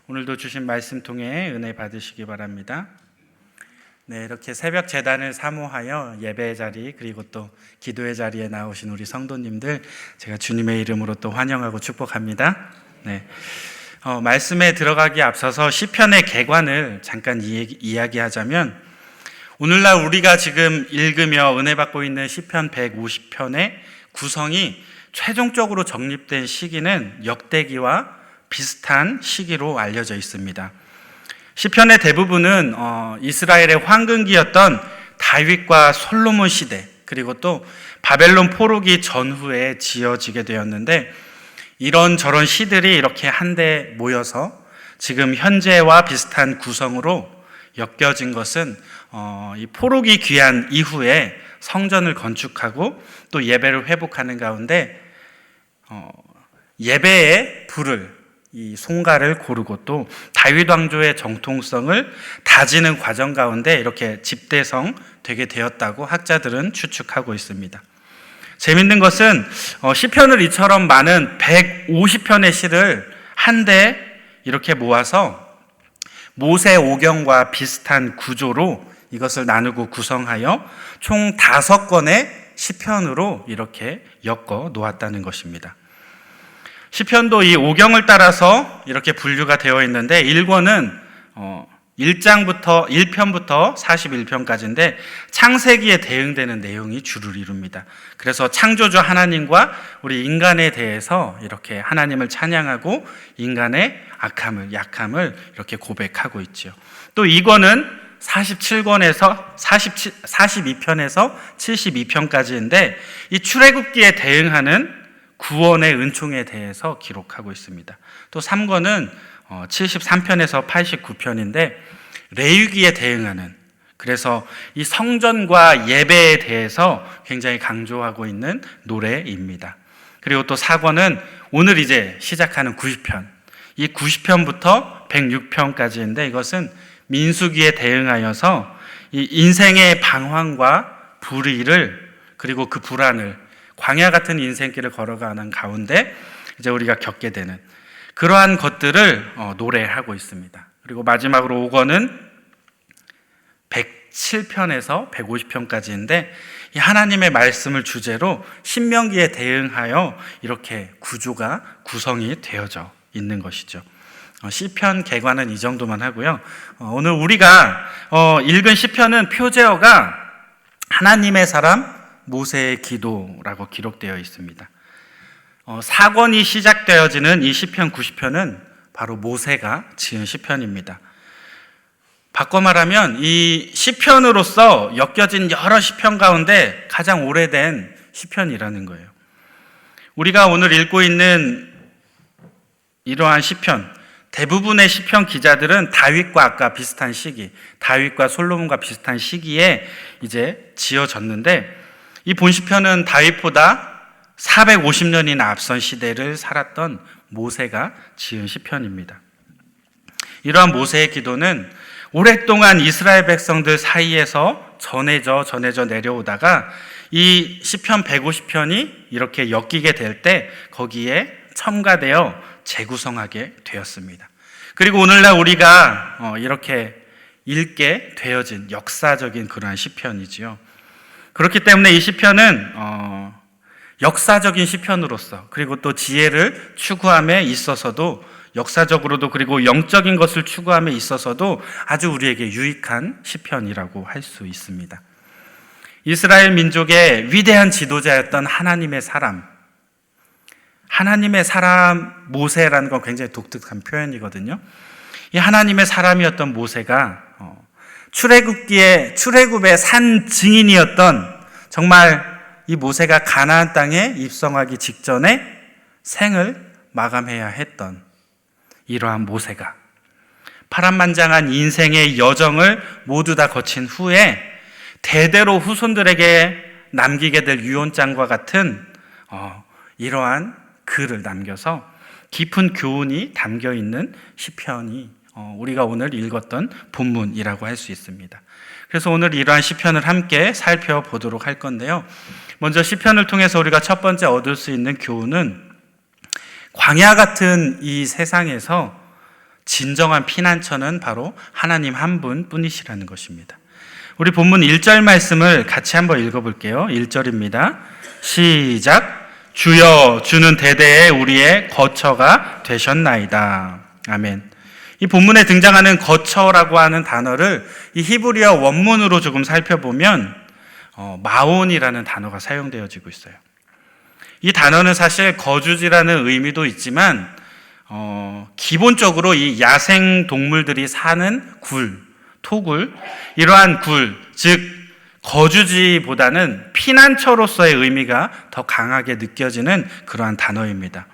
오늘도 주신 말씀 통해 은혜 받으시기 바랍니다. 네, 이렇게 새벽 제단을 사모하여 예배의 자리 그리고 또 기도의 자리에 나오신 우리 성도님들 제가 주님의 이름으로 또 환영하고 축복합니다. 네, 말씀에 들어가기 앞서서 시편의 개관을 잠깐 이야기하자면 오늘날 우리가 지금 읽으며 은혜 받고 있는 시편 150편의 구성이 최종적으로 정립된 시기는 역대기와 비슷한 시기로 알려져 있습니다. 시편의 대부분은 이스라엘의 황금기였던 다윗과 솔로몬 시대 그리고 또 바벨론 포로기 전후에 지어지게 되었는데 이런저런 시들이 이렇게 한데 모여서 지금 현재와 비슷한 구성으로 엮여진 것은 이 포로기 귀환 이후에 성전을 건축하고 또 예배를 회복하는 가운데 예배의 불을 이 송가를 고르고 또 다윗 왕조의 정통성을 다지는 과정 가운데 이렇게 집대성 되게 되었다고 학자들은 추측하고 있습니다. 재밌는 것은 시편을 이처럼 많은 150편의 시를 한데 이렇게 모아서 모세 오경과 비슷한 구조로 이것을 나누고 구성하여 총 5권의 시편으로 이렇게 엮어 놓았다는 것입니다. 시편도 이 오경을 따라서 이렇게 분류가 되어 있는데 1권은 1편부터 41편까지인데 창세기에 대응되는 내용이 주를 이룹니다. 그래서 창조주 하나님과 우리 인간에 대해서 이렇게 하나님을 찬양하고 인간의 악함을, 약함을 이렇게 고백하고 있죠. 또 2권은 42편에서 72편까지인데 이 출애굽기에 대응하는 구원의 은총에 대해서 기록하고 있습니다. 또 3권은 73편에서 89편인데 레위기에 대응하는, 그래서 이 성전과 예배에 대해서 굉장히 강조하고 있는 노래입니다. 그리고 또 4권은 오늘 이제 시작하는 90편, 이 90편부터 106편까지인데 이것은 민수기에 대응하여서 이 인생의 방황과 불의를 그리고 그 불안을 광야 같은 인생길을 걸어가는 가운데 이제 우리가 겪게 되는 그러한 것들을 노래하고 있습니다. 그리고 마지막으로 5권은 107편에서 150편까지인데 이 하나님의 말씀을 주제로 신명기에 대응하여 이렇게 구조가 구성이 되어져 있는 것이죠. 시편 개관은 이 정도만 하고요. 오늘 우리가 읽은 시편은 표제어가 하나님의 사람 모세의 기도라고 기록되어 있습니다. 사권이 시작되어지는 이 시편 90편은 바로 모세가 지은 시편입니다. 바꿔 말하면 이 시편으로서 엮여진 여러 시편 가운데 가장 오래된 시편이라는 거예요. 우리가 오늘 읽고 있는 이러한 시편, 대부분의 시편 기자들은 다윗과 아까 비슷한 시기, 다윗과 솔로몬과 비슷한 시기에 이제 지어졌는데 이 본시편은 다윗보다 450년이나 앞선 시대를 살았던 모세가 지은 시편입니다. 이러한 모세의 기도는 오랫동안 이스라엘 백성들 사이에서 전해져 내려오다가 이 시편 150편이 이렇게 엮이게 될 때 거기에 첨가되어 재구성하게 되었습니다. 그리고 오늘날 우리가 이렇게 읽게 되어진 역사적인 그러한 시편이지요. 그렇기 때문에 이 시편은 역사적인 시편으로서 그리고 또 지혜를 추구함에 있어서도 역사적으로도 그리고 영적인 것을 추구함에 있어서도 아주 우리에게 유익한 시편이라고 할 수 있습니다. 이스라엘 민족의 위대한 지도자였던 하나님의 사람 모세라는 건 굉장히 독특한 표현이거든요. 이 하나님의 사람이었던 모세가 출애굽의 산 증인이었던 정말 이 모세가 가나안 땅에 입성하기 직전에 생을 마감해야 했던 이러한 모세가 파란만장한 인생의 여정을 모두 다 거친 후에 대대로 후손들에게 남기게 될 유언장과 같은 이러한 글을 남겨서 깊은 교훈이 담겨 있는 시편이 우리가 오늘 읽었던 본문이라고 할 수 있습니다. 그래서 오늘 이러한 시편을 함께 살펴보도록 할 건데요. 먼저 시편을 통해서 우리가 첫 번째 얻을 수 있는 교훈은 광야 같은 이 세상에서 진정한 피난처는 바로 하나님 한 분뿐이시라는 것입니다. 우리 본문 1절 말씀을 같이 한번 읽어볼게요. 1절입니다. 시작. 주여, 주는 대대에 우리의 거처가 되셨나이다. 아멘. 이 본문에 등장하는 거처라고 하는 단어를 이 히브리어 원문으로 조금 살펴보면 마온이라는 단어가 사용되어지고 있어요. 이 단어는 사실 거주지라는 의미도 있지만 기본적으로 이 야생 동물들이 사는 굴, 토굴, 이러한 굴, 즉 거주지보다는 피난처로서의 의미가 더 강하게 느껴지는 그러한 단어입니다.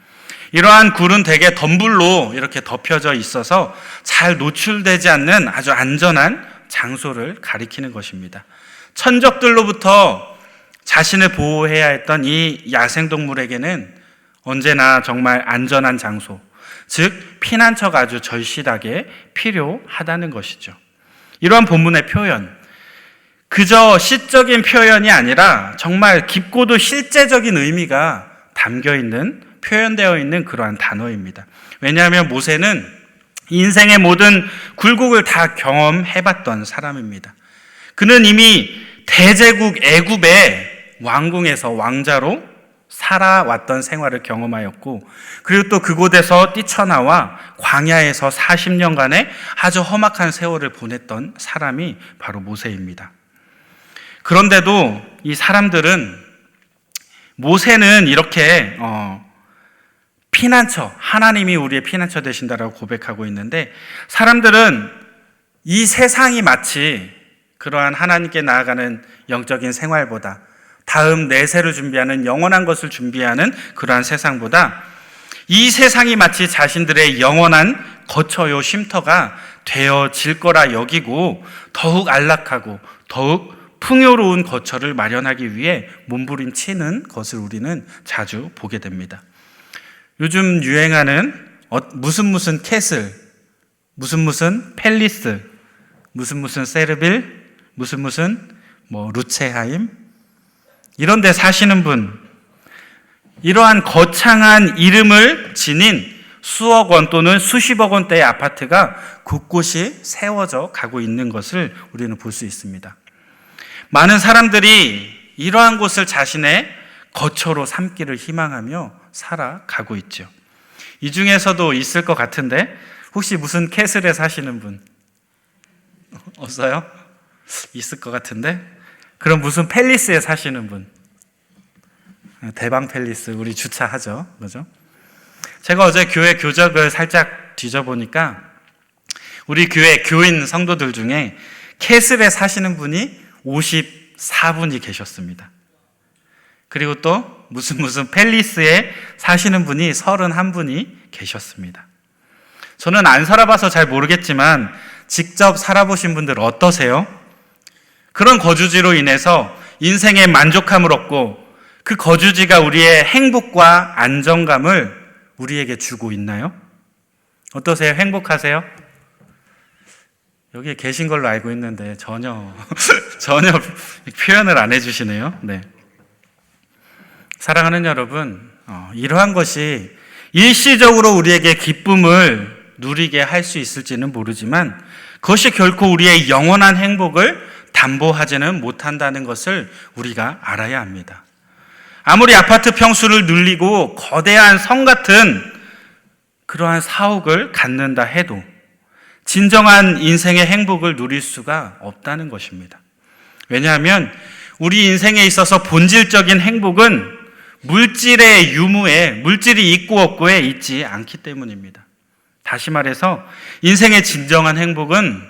이러한 굴은 대개 덤불로 이렇게 덮여져 있어서 잘 노출되지 않는 아주 안전한 장소를 가리키는 것입니다. 천적들로부터 자신을 보호해야 했던 이 야생동물에게는 언제나 정말 안전한 장소, 즉 피난처가 아주 절실하게 필요하다는 것이죠. 이러한 본문의 표현, 그저 시적인 표현이 아니라 정말 깊고도 실제적인 의미가 담겨있는, 표현되어 있는 그러한 단어입니다. 왜냐하면 모세는 인생의 모든 굴곡을 다 경험해봤던 사람입니다. 그는 이미 대제국 애굽의 왕궁에서 왕자로 살아왔던 생활을 경험하였고, 그리고 또 그곳에서 뛰쳐나와 광야에서 40년간의 아주 험악한 세월을 보냈던 사람이 바로 모세입니다. 그런데도 이 사람들은 모세는 이렇게 피난처, 하나님이 우리의 피난처 되신다라고 고백하고 있는데, 사람들은 이 세상이 마치 그러한 하나님께 나아가는 영적인 생활보다, 다음 내세를 준비하는 영원한 것을 준비하는 그러한 세상보다 이 세상이 마치 자신들의 영원한 거처요 쉼터가 되어질 거라 여기고 더욱 안락하고 더욱 풍요로운 거처를 마련하기 위해 몸부림치는 것을 우리는 자주 보게 됩니다. 요즘 유행하는 무슨 캐슬, 무슨 팰리스, 무슨 세르빌, 무슨 루체하임, 이런 데 사시는 분, 이러한 거창한 이름을 지닌 수억 원 또는 수십억 원대의 아파트가 곳곳이 세워져 가고 있는 것을 우리는 볼 수 있습니다. 많은 사람들이 이러한 곳을 자신의 거처로 삼기를 희망하며 살아가고 있죠. 이 중에서도 있을 것 같은데, 혹시 무슨 캐슬에 사시는 분? 없어요? 있을 것 같은데? 그럼 무슨 팰리스에 사시는 분? 대방 팰리스, 우리 주차하죠. 그죠? 제가 어제 교회 교적을 살짝 뒤져보니까 우리 교회 교인 성도들 중에 캐슬에 사시는 분이 54분이 계셨습니다. 그리고 또 무슨 팰리스에 사시는 분이 31분이 계셨습니다. 저는 안 살아봐서 잘 모르겠지만 직접 살아보신 분들 어떠세요? 그런 거주지로 인해서 인생의 만족함을 얻고 그 거주지가 우리의 행복과 안정감을 우리에게 주고 있나요? 어떠세요? 행복하세요? 여기에 계신 걸로 알고 있는데 전혀 표현을 안 해주시네요. 네. 사랑하는 여러분, 이러한 것이 일시적으로 우리에게 기쁨을 누리게 할 수 있을지는 모르지만 그것이 결코 우리의 영원한 행복을 담보하지는 못한다는 것을 우리가 알아야 합니다. 아무리 아파트 평수를 늘리고 거대한 성 같은 그러한 사옥을 갖는다 해도 진정한 인생의 행복을 누릴 수가 없다는 것입니다. 왜냐하면 우리 인생에 있어서 본질적인 행복은 물질의 유무에, 물질이 있고 없고에 있지 않기 때문입니다. 다시 말해서 인생의 진정한 행복은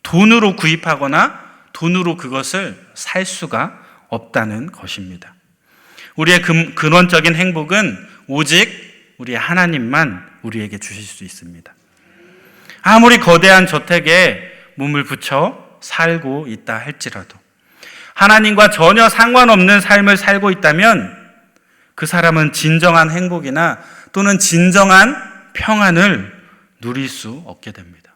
돈으로 구입하거나 돈으로 그것을 살 수가 없다는 것입니다. 우리의 근원적인 행복은 오직 우리 하나님만 우리에게 주실 수 있습니다. 아무리 거대한 저택에 몸을 붙여 살고 있다 할지라도 하나님과 전혀 상관없는 삶을 살고 있다면 그 사람은 진정한 행복이나 또는 진정한 평안을 누릴 수 없게 됩니다.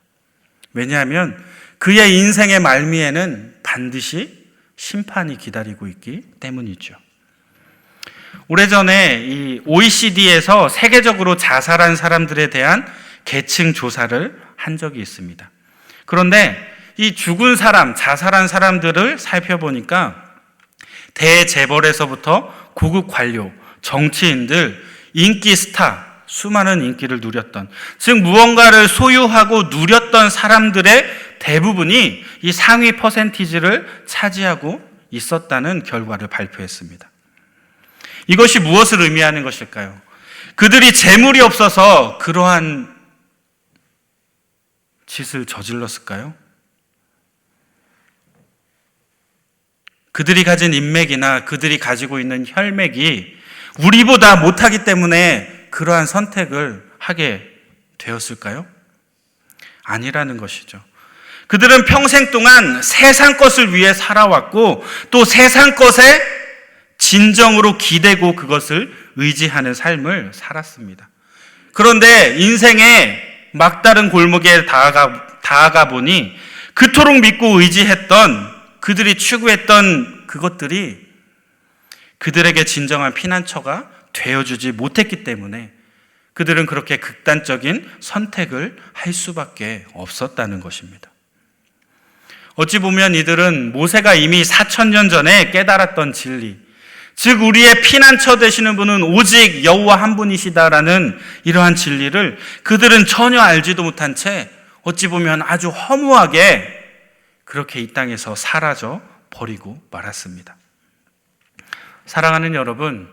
왜냐하면 그의 인생의 말미에는 반드시 심판이 기다리고 있기 때문이죠. 오래전에 이 OECD에서 세계적으로 자살한 사람들에 대한 계층 조사를 한 적이 있습니다. 그런데 이 죽은 사람, 자살한 사람들을 살펴보니까 대재벌에서부터 고급 관료, 정치인들, 인기 스타, 수많은 인기를 누렸던, 즉 무언가를 소유하고 누렸던 사람들의 대부분이 이 상위 퍼센티지를 차지하고 있었다는 결과를 발표했습니다. 이것이 무엇을 의미하는 것일까요? 그들이 재물이 없어서 그러한 짓을 저질렀을까요? 그들이 가진 인맥이나 그들이 가지고 있는 혈맥이 우리보다 못하기 때문에 그러한 선택을 하게 되었을까요? 아니라는 것이죠. 그들은 평생 동안 세상 것을 위해 살아왔고 또 세상 것에 진정으로 기대고 그것을 의지하는 삶을 살았습니다. 그런데 인생의 막다른 골목에 다가가 보니 그토록 믿고 의지했던, 그들이 추구했던 그것들이 그들에게 진정한 피난처가 되어주지 못했기 때문에 그들은 그렇게 극단적인 선택을 할 수밖에 없었다는 것입니다. 어찌 보면 이들은 모세가 이미 4,000년 전에 깨달았던 진리, 즉 우리의 피난처 되시는 분은 오직 여호와 한 분이시다라는 이러한 진리를 그들은 전혀 알지도 못한 채 어찌 보면 아주 허무하게 그렇게 이 땅에서 사라져 버리고 말았습니다. 사랑하는 여러분,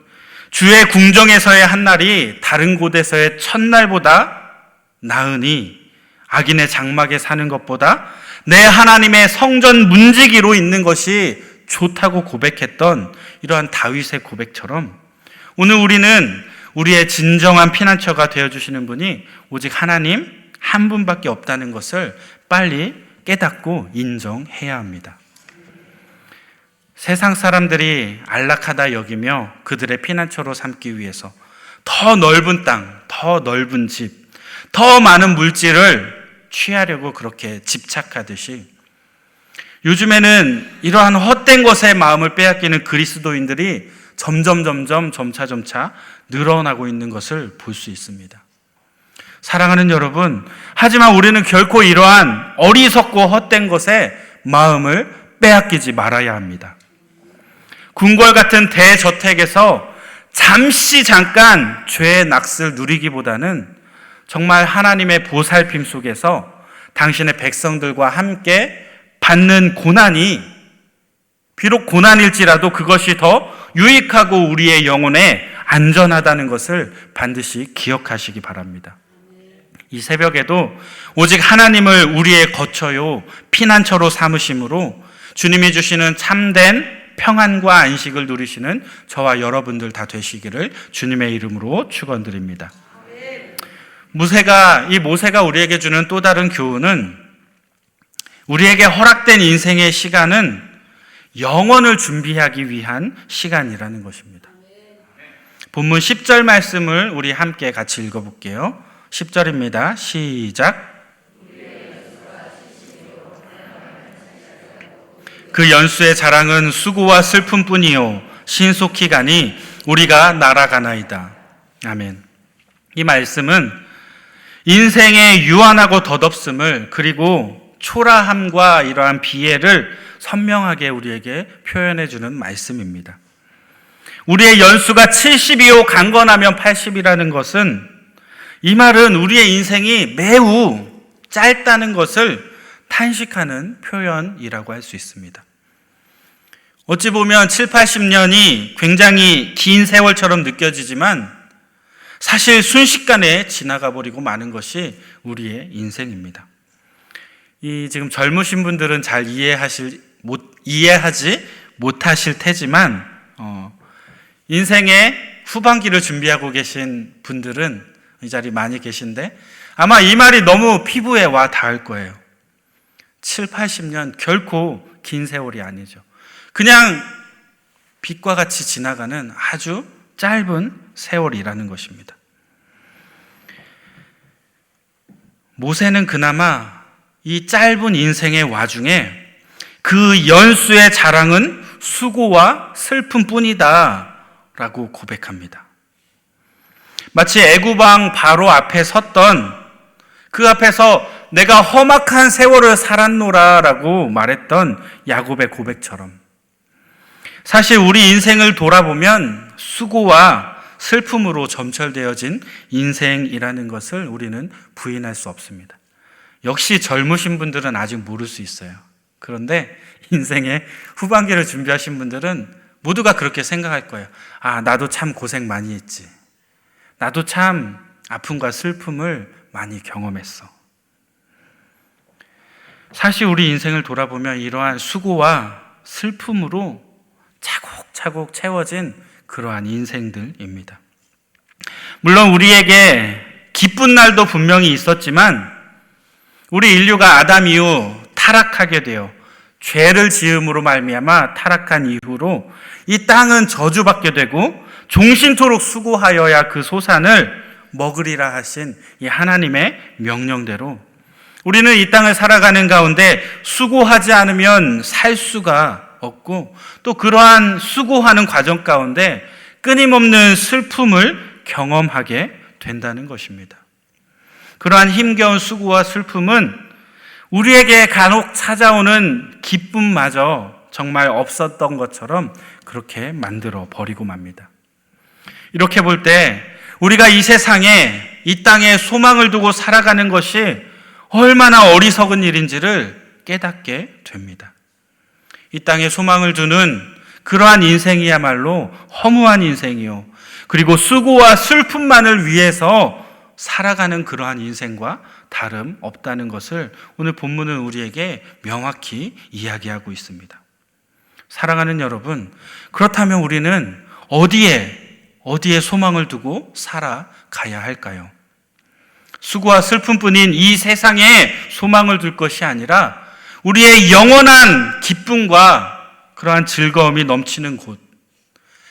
주의 궁정에서의 한 날이 다른 곳에서의 첫날보다 나으니 악인의 장막에 사는 것보다 내 하나님의 성전 문지기로 있는 것이 좋다고 고백했던 이러한 다윗의 고백처럼 오늘 우리는 우리의 진정한 피난처가 되어주시는 분이 오직 하나님 한 분밖에 없다는 것을 빨리 깨닫고 인정해야 합니다. 세상 사람들이 안락하다 여기며 그들의 피난처로 삼기 위해서 더 넓은 땅, 더 넓은 집, 더 많은 물질을 취하려고 그렇게 집착하듯이 요즘에는 이러한 헛된 것에 마음을 빼앗기는 그리스도인들이 점차 늘어나고 있는 것을 볼 수 있습니다. 사랑하는 여러분, 하지만 우리는 결코 이러한 어리석고 헛된 것에 마음을 빼앗기지 말아야 합니다. 궁궐 같은 대저택에서 잠깐 죄의 낙을 누리기보다는 정말 하나님의 보살핌 속에서 당신의 백성들과 함께 받는 고난이 비록 고난일지라도 그것이 더 유익하고 우리의 영혼에 안전하다는 것을 반드시 기억하시기 바랍니다. 이 새벽에도 오직 하나님을 우리의 거처요 피난처로 삼으심으로 주님이 주시는 참된 평안과 안식을 누리시는 저와 여러분들 다 되시기를 주님의 이름으로 축원드립니다. 모세가 우리에게 주는 또 다른 교훈은 우리에게 허락된 인생의 시간은 영원을 준비하기 위한 시간이라는 것입니다. 본문 10절 말씀을 우리 함께 같이 읽어볼게요. 10절입니다. 시작. 그 연수의 자랑은 수고와 슬픔뿐이요 신속히 가니 우리가 날아가나이다. 아멘. 이 말씀은 인생의 유한하고 덧없음을 그리고 초라함과 이러한 비애를 선명하게 우리에게 표현해 주는 말씀입니다. 우리의 연수가 70이요 강건하면 80이라는 것은 이 말은 우리의 인생이 매우 짧다는 것을 탄식하는 표현이라고 할 수 있습니다. 어찌 보면 7, 80년이 굉장히 긴 세월처럼 느껴지지만 사실 순식간에 지나가 버리고 마는 것이 우리의 인생입니다. 이 지금 젊으신 분들은 잘 이해하지 못하실 테지만 인생의 후반기를 준비하고 계신 분들은 이 자리 많이 계신데 아마 이 말이 너무 피부에 와 닿을 거예요. 7, 80년 결코 긴 세월이 아니죠. 그냥 빛과 같이 지나가는 아주 짧은 세월이라는 것입니다. 모세는 그나마 이 짧은 인생의 와중에 그 연수의 자랑은 수고와 슬픔뿐이다 라고 고백합니다. 마치 애굽 왕 바로 앞에 섰던 그 앞에서 내가 험악한 세월을 살았노라라고 말했던 야곱의 고백처럼 사실 우리 인생을 돌아보면 수고와 슬픔으로 점철되어진 인생이라는 것을 우리는 부인할 수 없습니다. 역시 젊으신 분들은 아직 모를 수 있어요. 그런데 인생의 후반기를 준비하신 분들은 모두가 그렇게 생각할 거예요. 아, 나도 참 고생 많이 했지. 나도 참 아픔과 슬픔을 많이 경험했어. 사실 우리 인생을 돌아보면 이러한 수고와 슬픔으로 차곡차곡 채워진 그러한 인생들입니다. 물론 우리에게 기쁜 날도 분명히 있었지만 우리 인류가 아담 이후 타락하게 되어 죄를 지음으로 말미암아 타락한 이후로 이 땅은 저주받게 되고 종신토록 수고하여야 그 소산을 먹으리라 하신 이 하나님의 명령대로 우리는 이 땅을 살아가는 가운데 수고하지 않으면 살 수가 없고 또 그러한 수고하는 과정 가운데 끊임없는 슬픔을 경험하게 된다는 것입니다. 그러한 힘겨운 수고와 슬픔은 우리에게 간혹 찾아오는 기쁨마저 정말 없었던 것처럼 그렇게 만들어 버리고 맙니다. 이렇게 볼 때 우리가 이 세상에 이 땅에 소망을 두고 살아가는 것이 얼마나 어리석은 일인지를 깨닫게 됩니다. 이 땅에 소망을 두는 그러한 인생이야말로 허무한 인생이요. 그리고 수고와 슬픔만을 위해서 살아가는 그러한 인생과 다름없다는 것을 오늘 본문은 우리에게 명확히 이야기하고 있습니다. 사랑하는 여러분, 그렇다면 우리는 어디에 소망을 두고 살아가야 할까요? 수고와 슬픔뿐인 이 세상에 소망을 둘 것이 아니라 우리의 영원한 기쁨과 그러한 즐거움이 넘치는 곳,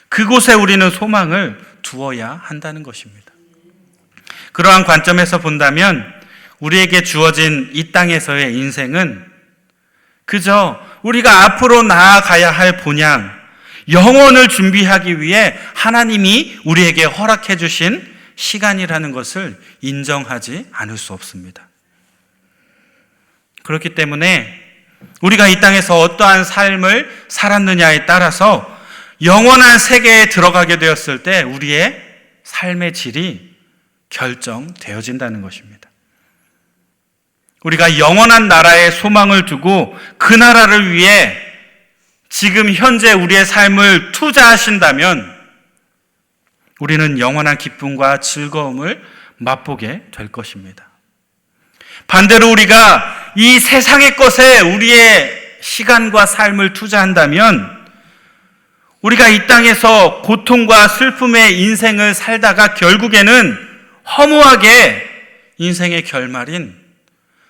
그곳에 우리는 소망을 두어야 한다는 것입니다. 그러한 관점에서 본다면 우리에게 주어진 이 땅에서의 인생은 그저 우리가 앞으로 나아가야 할 본향, 영혼을 준비하기 위해 하나님이 우리에게 허락해 주신 시간이라는 것을 인정하지 않을 수 없습니다. 그렇기 때문에 우리가 이 땅에서 어떠한 삶을 살았느냐에 따라서 영원한 세계에 들어가게 되었을 때 우리의 삶의 질이 결정되어진다는 것입니다. 우리가 영원한 나라에 소망을 두고 그 나라를 위해 지금 현재 우리의 삶을 투자하신다면 우리는 영원한 기쁨과 즐거움을 맛보게 될 것입니다. 반대로 우리가 이 세상의 것에 우리의 시간과 삶을 투자한다면 우리가 이 땅에서 고통과 슬픔의 인생을 살다가 결국에는 허무하게 인생의 결말인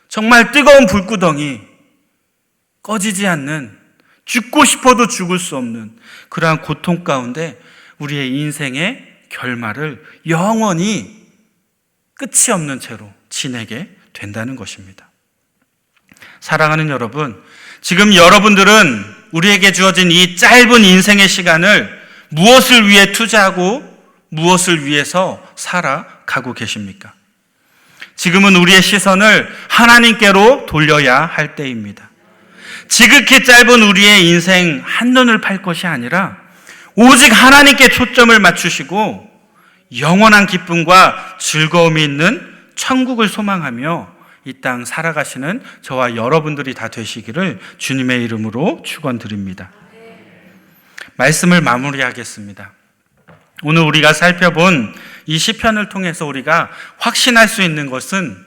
정말 뜨거운 불구덩이, 꺼지지 않는, 죽고 싶어도 죽을 수 없는 그러한 고통 가운데 우리의 인생의 결말을 영원히 끝이 없는 채로 지내게 된다는 것입니다. 사랑하는 여러분, 지금 여러분들은 우리에게 주어진 이 짧은 인생의 시간을 무엇을 위해 투자하고 무엇을 위해서 살아가고 계십니까? 지금은 우리의 시선을 하나님께로 돌려야 할 때입니다. 지극히 짧은 우리의 인생 한눈을 팔 것이 아니라 오직 하나님께 초점을 맞추시고 영원한 기쁨과 즐거움이 있는 천국을 소망하며 이 땅 살아가시는 저와 여러분들이 다 되시기를 주님의 이름으로 축원드립니다. 말씀을 마무리하겠습니다. 오늘 우리가 살펴본 이 시편을 통해서 우리가 확신할 수 있는 것은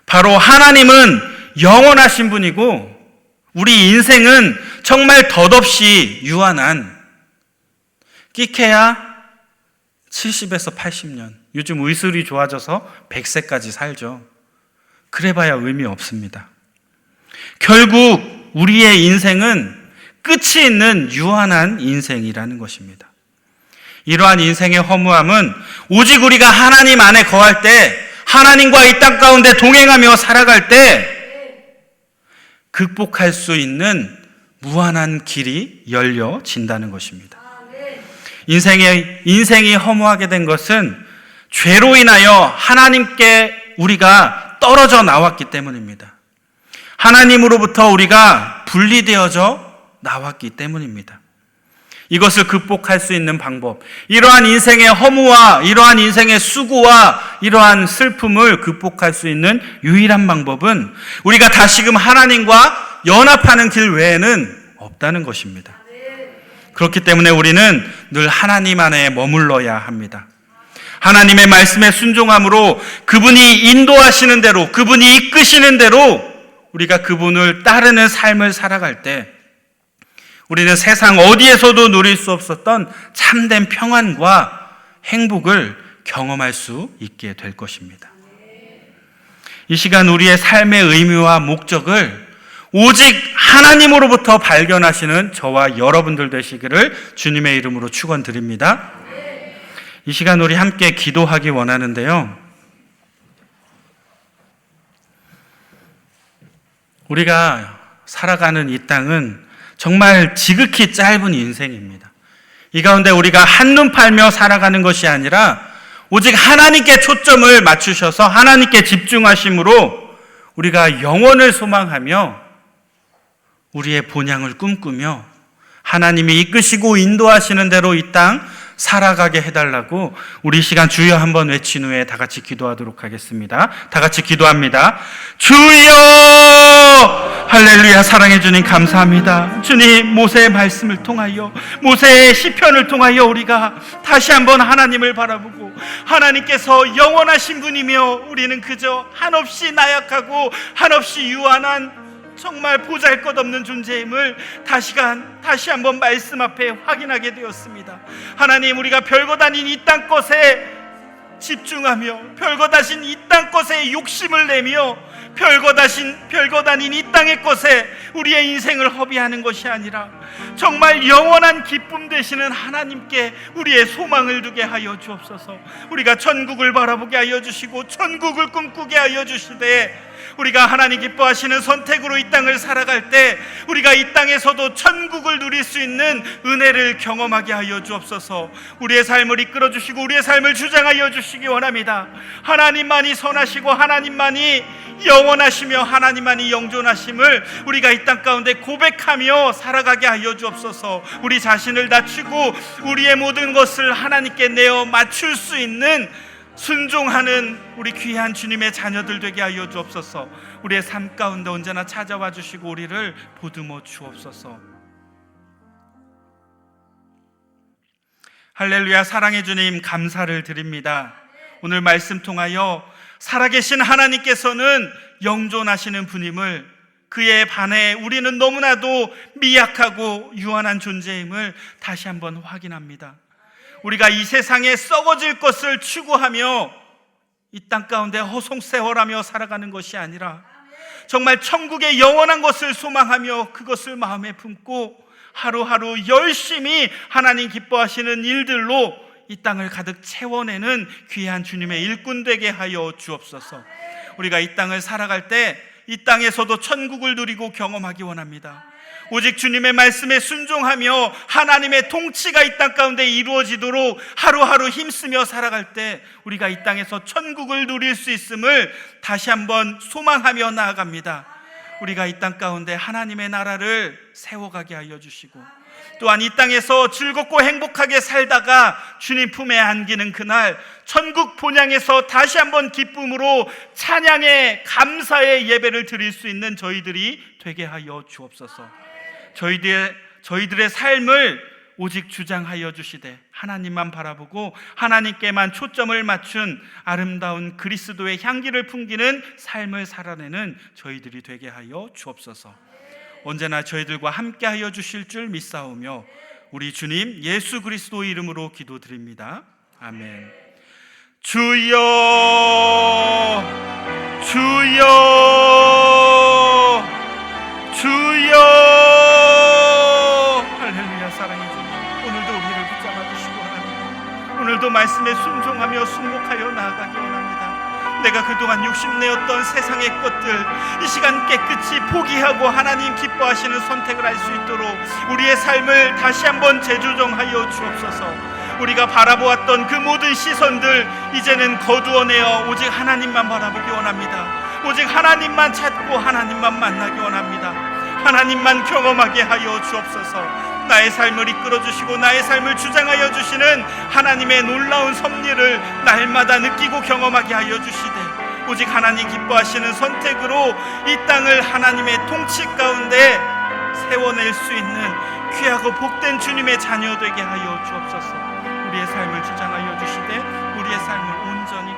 바로 하나님은 영원하신 분이고 우리 인생은 정말 덧없이 유한한 끼케야 70에서 80년, 요즘 의술이 좋아져서 100세까지 살죠. 그래봐야 의미 없습니다. 결국 우리의 인생은 끝이 있는 유한한 인생이라는 것입니다. 이러한 인생의 허무함은 오직 우리가 하나님 안에 거할 때, 하나님과 이 땅 가운데 동행하며 살아갈 때 극복할 수 있는 무한한 길이 열려진다는 것입니다. 인생이 허무하게 된 것은 죄로 인하여 하나님께 우리가 떨어져 나왔기 때문입니다. 하나님으로부터 우리가 분리되어져 나왔기 때문입니다. 이것을 극복할 수 있는 방법, 이러한 인생의 허무와 이러한 인생의 수고와 이러한 슬픔을 극복할 수 있는 유일한 방법은 우리가 다시금 하나님과 연합하는 길 외에는 없다는 것입니다. 그렇기 때문에 우리는 늘 하나님 안에 머물러야 합니다. 하나님의 말씀에 순종함으로 그분이 인도하시는 대로, 그분이 이끄시는 대로 우리가 그분을 따르는 삶을 살아갈 때 우리는 세상 어디에서도 누릴 수 없었던 참된 평안과 행복을 경험할 수 있게 될 것입니다. 이 시간 우리의 삶의 의미와 목적을 오직 하나님으로부터 발견하시는 저와 여러분들 되시기를 주님의 이름으로 축원드립니다. 이 시간 우리 함께 기도하기 원하는데요. 우리가 살아가는 이 땅은 정말 지극히 짧은 인생입니다. 이 가운데 우리가 한눈 팔며 살아가는 것이 아니라 오직 하나님께 초점을 맞추셔서 하나님께 집중하심으로 우리가 영원을 소망하며 우리의 본향을 꿈꾸며 하나님이 이끄시고 인도하시는 대로 이 땅 살아가게 해달라고 우리 시간 주여 한번 외친 후에 다 같이 기도하도록 하겠습니다. 다 같이 기도합니다. 주여! 할렐루야. 사랑해 주님 감사합니다. 주님, 모세의 말씀을 통하여, 모세의 시편을 통하여 우리가 다시 한번 하나님을 바라보고 하나님께서 영원하신 분이며 우리는 그저 한없이 나약하고 한없이 유한한 정말 보잘것없는 존재임을 다시 한번 말씀 앞에 확인하게 되었습니다. 하나님, 우리가 별것 아닌 이 땅것에 집중하며 별것 아닌 이 땅것에 욕심을 내며 별것 아닌 이 땅의 것에 우리의 인생을 허비하는 것이 아니라 정말 영원한 기쁨 되시는 하나님께 우리의 소망을 두게 하여 주옵소서. 우리가 천국을 바라보게 하여 주시고 천국을 꿈꾸게 하여 주시되 우리가 하나님 기뻐하시는 선택으로 이 땅을 살아갈 때 우리가 이 땅에서도 천국을 누릴 수 있는 은혜를 경험하게 하여 주옵소서. 우리의 삶을 이끌어 주시고 우리의 삶을 주장하여 주시기 원합니다. 하나님만이 선하시고 하나님만이 영원하시며 하나님만이 영존하심을 우리가 이 땅 가운데 고백하며 살아가게 하여 주옵소서. 우리 자신을 낮추고 우리의 모든 것을 하나님께 내어 맞출 수 있는 순종하는 우리 귀한 주님의 자녀들 되게 하여 주옵소서. 우리의 삶 가운데 언제나 찾아와 주시고 우리를 보듬어 주옵소서. 할렐루야. 사랑의 주님 감사를 드립니다. 오늘 말씀 통하여 살아계신 하나님께서는 영존하시는 분임을, 그에 반해 우리는 너무나도 미약하고 유한한 존재임을 다시 한번 확인합니다. 우리가 이 세상에 썩어질 것을 추구하며 이 땅 가운데 허송세월하며 살아가는 것이 아니라 정말 천국의 영원한 것을 소망하며 그것을 마음에 품고 하루하루 열심히 하나님 기뻐하시는 일들로 이 땅을 가득 채워내는 귀한 주님의 일꾼 되게 하여 주옵소서. 우리가 이 땅을 살아갈 때 이 땅에서도 천국을 누리고 경험하기 원합니다. 오직 주님의 말씀에 순종하며 하나님의 통치가 이 땅 가운데 이루어지도록 하루하루 힘쓰며 살아갈 때 우리가 이 땅에서 천국을 누릴 수 있음을 다시 한번 소망하며 나아갑니다. 우리가 이 땅 가운데 하나님의 나라를 세워가게 하여 주시고 또한 이 땅에서 즐겁고 행복하게 살다가 주님 품에 안기는 그날 천국 본향에서 다시 한번 기쁨으로 찬양의 감사의 예배를 드릴 수 있는 저희들이 되게 하여 주옵소서. 저희들의 삶을 오직 주장하여 주시되 하나님만 바라보고 하나님께만 초점을 맞춘 아름다운 그리스도의 향기를 풍기는 삶을 살아내는 저희들이 되게 하여 주옵소서. 언제나 저희들과 함께 하여 주실 줄 믿사오며 우리 주님 예수 그리스도 이름으로 기도드립니다. 아멘. 주여 주여 주여. 할렐루야. 사랑해 주님, 오늘도 우리를 붙잡아 주시고 하나님, 오늘도 말씀에 순종하며 순목하여 나아가기 원합니다. 내가 그동안 욕심내었던 세상의 것들 이 시간 깨끗이 포기하고 하나님 기뻐하시는 선택을 할 수 있도록 우리의 삶을 다시 한번 재조정하여 주옵소서. 우리가 바라보았던 그 모든 시선들 이제는 거두어내어 오직 하나님만 바라보기 원합니다. 오직 하나님만 찾고 하나님만 만나기 원합니다. 하나님만 경험하게 하여 주옵소서. 나의 삶을 이끌어 주시고 나의 삶을 주장하여 주시는 하나님의 놀라운 섭리를 날마다 느끼고 경험하게 하여 주시되, 오직 하나님 기뻐하시는 선택으로 이 땅을 하나님의 통치 가운데 세워낼 수 있는 귀하고 복된 주님의 자녀 되게 하여 주옵소서. 우리의 삶을 주장하여 주시되 우리의 삶을 온전히